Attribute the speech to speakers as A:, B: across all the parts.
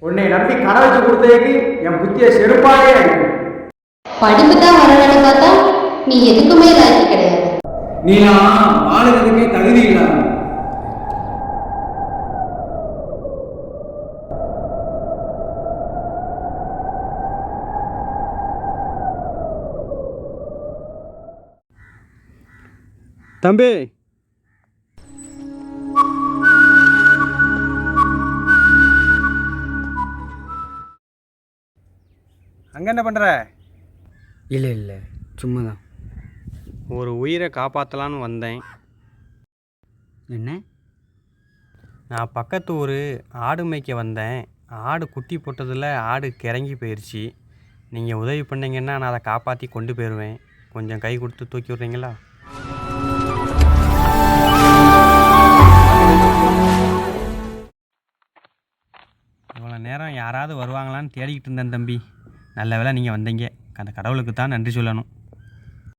A: உன்னை நம்பி கடை வச்சு கொடுத்ததுக்கு என் புத்திய செருப்பாலே அடிக்கும்.
B: படிப்பு தான் வரணும்னு பார்த்தா நீ எதுக்குமே லாய்க்கு கிடையாது.
A: நீலாம் வாழறதுக்கே தகுதி இல்லாம. தம்பி, அங்கே என்ன பண்ணுற?
C: இல்லை சும்மா தான்.
A: ஒரு உயிரை காப்பாற்றலான்னு வந்தேன்.
C: என்ன?
A: நான் பக்கத்து ஊர் ஆடு மேய்க்க வந்தேன். ஆடு குட்டி போட்டதில் ஆடு கிறங்கி போயிடுச்சு. நீங்கள் உதவி பண்ணிங்கன்னா நான் அதை காப்பாற்றி கொண்டு போயிடுவேன். கொஞ்சம் கை கொடுத்து தூக்கி விட்றீங்களா? இவ்வளோ நேரம் யாராவது வருவாங்களான்னு தேடிக்கிட்டு இருந்தேன் தம்பி. நல்ல வேளை நீங்கள் வந்தீங்க. அந்த கடவுளுக்கு தான் நன்றி சொல்லணும்.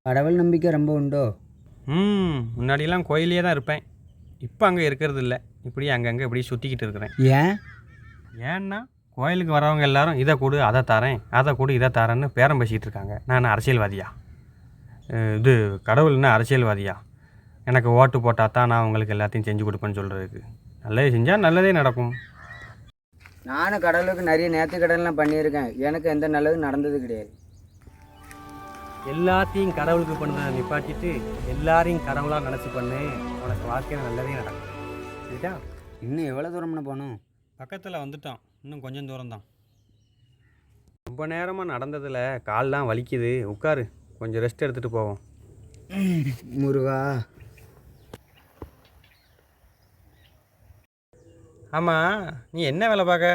C: கடவுள் நம்பிக்கை ரொம்ப உண்டோ?
A: முன்னாடியெல்லாம் கோயிலே தான் இருப்பேன். இப்போ அங்கே இருக்கிறது இல்லை. இப்படி அங்கங்கே இப்படி சுற்றிக்கிட்டு இருக்கிறேன். ஏன்னா கோயிலுக்கு வரவங்க எல்லாரும் இதை கொடு அதை தரேன், அதை கொடு இதை தரேன்னு பேரம் பேசிக்கிட்டு இருக்காங்க. நான் அரசியல்வாதியா? இது கடவுள்னா அரசியல்வாதியா? எனக்கு ஓட்டு போட்டால் தான் நான் உங்களுக்கு எல்லாத்தையும் செஞ்சு கொடுப்பேன்னு சொல்கிறதுக்கு. நல்லதே செஞ்சால் நல்லதே நடக்கும்.
C: நானும் கடவுளுக்கு நிறைய நேர்த்தி கடன்லாம் பண்ணியிருக்கேன். எனக்கு எந்த நல்லதும் நடந்தது கிடையாது.
A: எல்லாத்தையும் கடவுளுக்கு பண்ணுறதை நிப்பாட்டிட்டு எல்லாரையும் கடவுளாக நினச்சி பண்ணு. உனக்கு வாழ்க்கையில் நல்லதே நடக்கும். சரிதா?
C: இன்னும் எவ்வளோ தூரம்னு போகணும்?
A: பக்கத்தில் வந்துட்டோம். இன்னும் கொஞ்சம் தூரம்தான். ரொம்ப நேரமாக நடந்ததில் கால்லாம் வலிக்குது. உட்காரு, கொஞ்சம் ரெஸ்ட் எடுத்துகிட்டு போவோம்.
C: முருகா.
A: ஆமாம், நீ என்ன வேலை பார்க்க?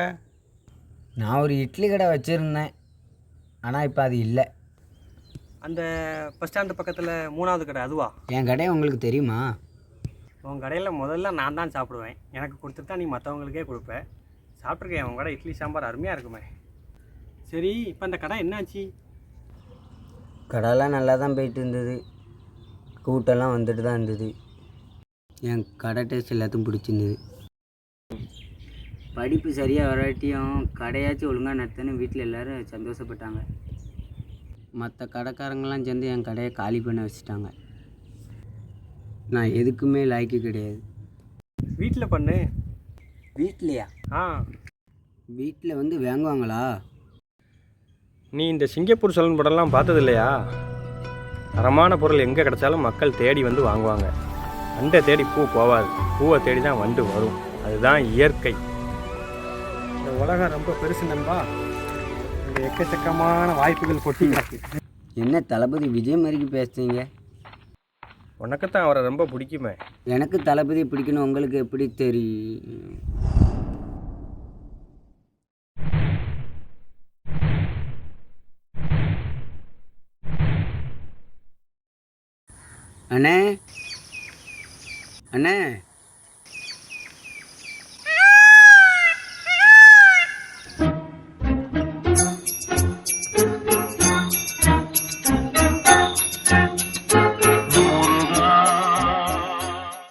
C: நான் ஒரு இட்லி கடை வச்சுருந்தேன். ஆனால் இப்போ அது இல்லை.
A: அந்த பஸ் ஸ்டாண்டு பக்கத்தில் 3வது கடை அதுவா?
C: என் கடை உங்களுக்கு தெரியுமா?
A: உன் கடையில் முதல்ல நான் தான் சாப்பிடுவேன். எனக்கு கொடுத்துட்டு தான் நீ மற்றவங்களுக்கே கொடுப்பேன். சாப்பிட்ருக்கேன். உன் கடை இட்லி சாம்பார் அருமையாக இருக்குமே. சரி, இப்போ அந்த கடை என்னாச்சு?
C: கடைலாம் நல்லா தான் போயிட்டு இருந்தது. கூட்டெல்லாம் வந்துட்டு தான் இருந்தது. என் கடை டேஸ்ட் எல்லாத்தையும் பிடிச்சிருந்தது. படிப்பு சரியாக வராட்டியும் கடையாச்சும் ஒழுங்காக நடத்துன்னு வீட்டில் எல்லோரும் சந்தோஷப்பட்டாங்க. மற்ற கடைக்காரங்களாம் சேர்ந்து என் கடையை காலி பண்ண வச்சுட்டாங்க. நான் எதுக்குமே லாய்க்கு கிடையாது.
A: வீட்டில் பண்ணு.
C: வீட்லையா? வீட்டில் வந்து வாங்குவாங்களா?
A: நீ இந்த சிங்கப்பூர் சலூன் படம்லாம் பார்த்தது இல்லையா? தரமான பொருள் எங்கே கிடைச்சாலும் மக்கள் தேடி வந்து வாங்குவாங்க. வண்டை தேடி பூ போவாது, பூவை தேடி தான் வண்டு வரும். அதுதான் இயற்கை. இந்த உலகம் ரொம்ப பெருசு நண்பா. இங்கே எக்கச்சக்கமான வாய்ப்புகள் கொட்டி கிடக்கு.
C: என்ன தளபதி விஜய் மாதிரிக்கு பேசுறீங்க?
A: உனக்குத்தான் அவரை ரொம்ப பிடிக்குமே.
C: எனக்கு தளபதி பிடிக்கணும், உங்களுக்கு எப்படி தெரியும்? அண்ணே,